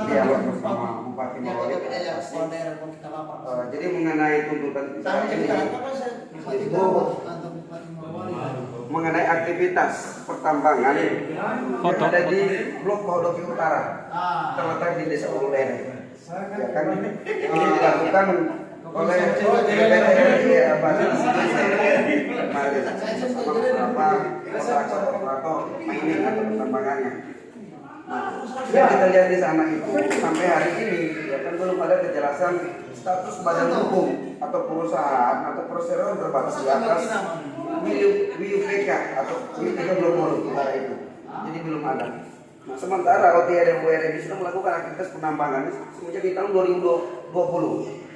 dialog bersama Bupati Morowali. Jadi mengenai tuntutan kita ini itu mengenai aktivitas pertambangan yang ada di Blok Bahodopi Utara terletak di Desa Ululere. Ya kan, ini dilakukan oleh DPR RI beberapa kontraktor mining atau pertambangannya. Nah, yang kita lihat di sana itu sampai hari ini ya kan belum ada kejelasan status badan hukum atau perusahaan atau perseroan berbasis di atas WUPK atau WUPK Blok Bahodopi Utara itu. Jadi belum ada. Nah, sementara OTA dan WRB sudah melakukan aktivitas penambangan semenjak di tahun 2020.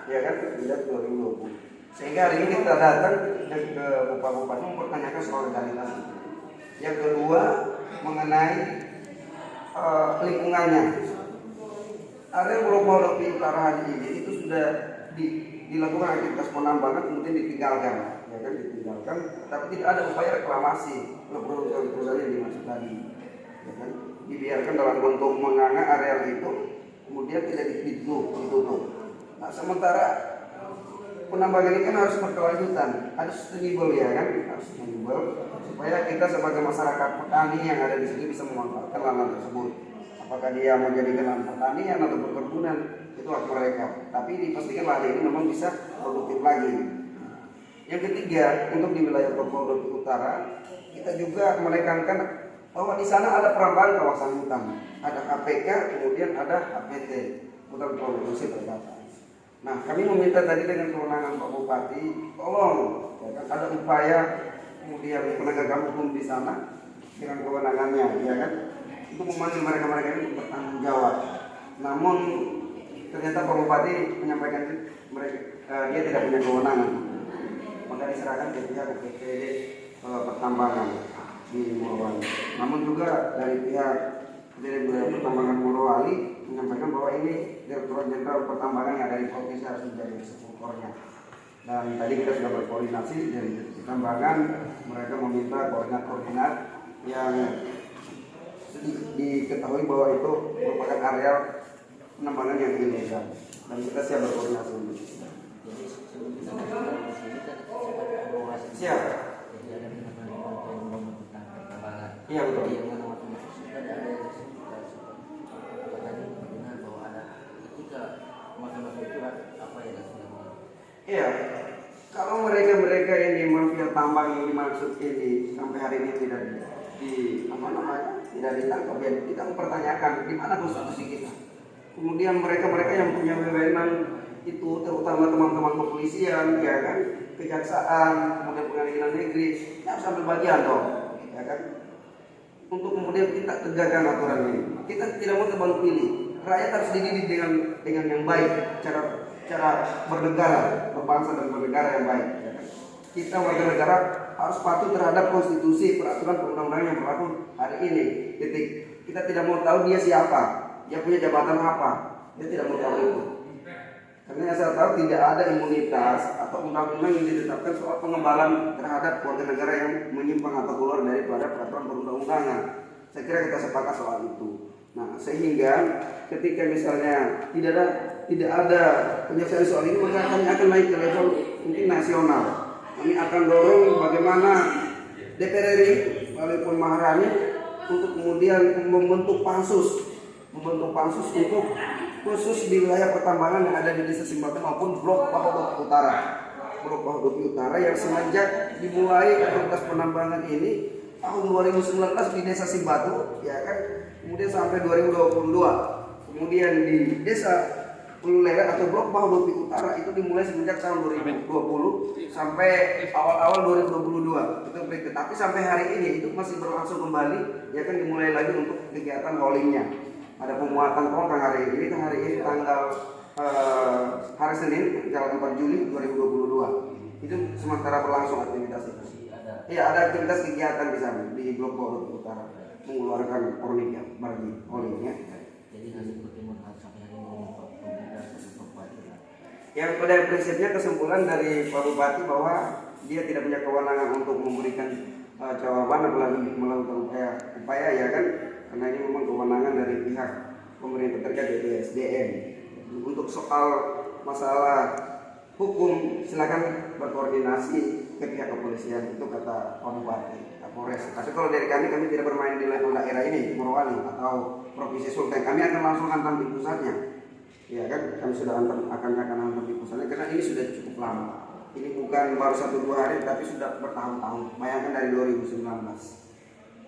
Ya kan, sejak 2020. Sehingga hari ini kita datang ke Bupati mempertanyakan soal legalitas. Yang kedua mengenai lingkungannya. Area Blok Bahodopi Utara hari ini itu sudah dilakukan aktivitas penambangan kemudian ditinggalkan, ya kan ditinggalkan, tapi tidak ada upaya reklamasi untuk perusahaan yang dimaksud tadi, ya kan dibiarkan dalam bentuk menganga areal itu, kemudian tidak ditutup. Nah, sementara penambangan ini kan harus berkelanjutan, harus sustainable ya kan, harus sustainable supaya kita sebagai masyarakat petani yang ada di sini bisa memanfaatkan lahan tersebut. Apakah dia menjadikan lahan pertanian atau perkebunan itu hak mereka, tapi dipastikan lahan ini memang bisa produktif lagi. Yang ketiga, untuk di wilayah Blok Bahodopi Utara kita juga menekankan bahwa di sana ada perambahan kawasan hutan, ada HPK, kemudian ada HPT, hutan produksi terbatas. Nah, kami meminta tadi dengan kewenangan Pak Bupati, tolong ya kan, ada upaya kemudian penegakan hukum di sana dengan kewenangannya, ya kan, untuk memanggil mereka ini bertanggung jawab. Namun ternyata Pak Bupati menyampaikan mereka dia tidak punya kewenangan, maka diserahkan ke pihak UPT pertambangan di Morowali. Namun juga dari pihak Direktorat Pertambangan Morowali menyampaikan bahwa ini Direktorat Jenderal Pertambangan yang ada di provinsi harus menjadi eksekutornya. Dan tadi kita sudah berkoordinasi dari pertambangan, mereka meminta koordinat yang diketahui bahwa itu merupakan areal penambangan yang ilegal, dan kita siap berkoordinasi untuk itu. Siap. Iya betul. Iya, kalau mereka yang di mafia tambang yang dimaksud ini sampai hari ini tidak tidak ditangkap, ya kita mempertanyakan di mana konstitusi kita. Kemudian mereka yang punya wewenang itu terutama teman-teman kepolisian, ya kan, kejaksaan, kemudian pengadilan negeri, ya harus ambil bagian dong, ya kan, untuk kemudian kita tegakkan aturan ini. Kita tidak mau tebang pilih. Rakyat harus dididik dengan yang baik, cara bernegara, berbangsa dan bernegara yang baik. Ya kan? Kita warga negara harus patuh terhadap konstitusi, peraturan perundang-undangan yang berlaku hari ini. Titik. Kita tidak mau tahu dia siapa, dia punya jabatan apa, dia tidak mau tahu itu. Karena yang saya tahu tidak ada imunitas atau undang-undang yang ditetapkan soal pengembalan terhadap warga negara yang menyimpang atau keluar daripada peraturan perundang-undangan. Saya kira kita sepakat soal itu. Nah, sehingga ketika misalnya tidak ada penyelesaian soal ini, maka kami akan naik ke level mungkin nasional. Kami akan dorong bagaimana DPR RI melalui Puan Maharani untuk kemudian membentuk pansus untuk khusus di wilayah pertambangan yang ada di Desa Simbatan maupun Blok Bahodopi Utara. Blok Bahodopi Utara yang semenjak dimulai aktivitas penambangan ini tahun 2019 di Desa Simbatu, ya kan, kemudian sampai 2022. Kemudian di Desa Ululere atau Blok Bahodopi Utara itu dimulai semenjak tahun 2020 sampai awal-awal 2022. Itu berikut. Tapi sampai hari ini itu masih berlangsung kembali, ya kan, dimulai lagi untuk kegiatan haulingnya. Ada pemuatan tongkang hari ini tanggal hari Senin tanggal 4 Juli 2022. Itu sementara berlangsung aktivitas itu. Iya, ada aktivitas kegiatan di sana di Blok Bahodopi Utara mengeluarkan orangnya bagi olehnya. Jadi hasil pertemuan sampai hari ini yang pada prinsipnya kesimpulan dari Pak Bupati bahwa dia tidak punya kewenangan untuk memberikan jawaban apalagi melakukan upaya ya kan, karena ini memang kewenangan dari pihak pemerintah terkait yaitu SDM. Untuk soal masalah hukum silakan berkoordinasi ke pihak kepolisian, itu kata Pak Bupati, Kapolres. Tapi kalau dari kami tidak bermain di level daerah ini, Morowali atau Provinsi Sulteng. Kami akan langsung hantam di pusatnya. Ya kan, kami sudah akan hantam di pusatnya karena ini sudah cukup lama. Ini bukan baru 1-2 hari, tapi sudah bertahun-tahun. Bayangkan dari 2019.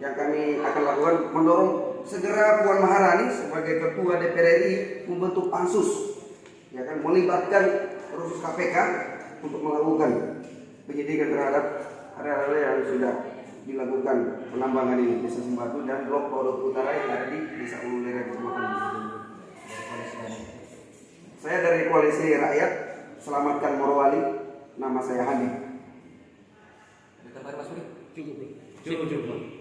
Yang kami akan lakukan mendorong segera Puan Maharani sebagai Ketua DPR RI membentuk pansus, ya kan, melibatkan khusus KPK untuk melakukan penyidikan terhadap area-area yang sudah dilakukan penambangan ini, Desa Sembatu dan Blok Pondok Utara yang ada di Desa Ululere, Kecamatan Bukit. Saya dari Koalisi Rakyat Selamatkan Morowali, nama saya Hadi. Ada tambahan Mas Budi? Cukup.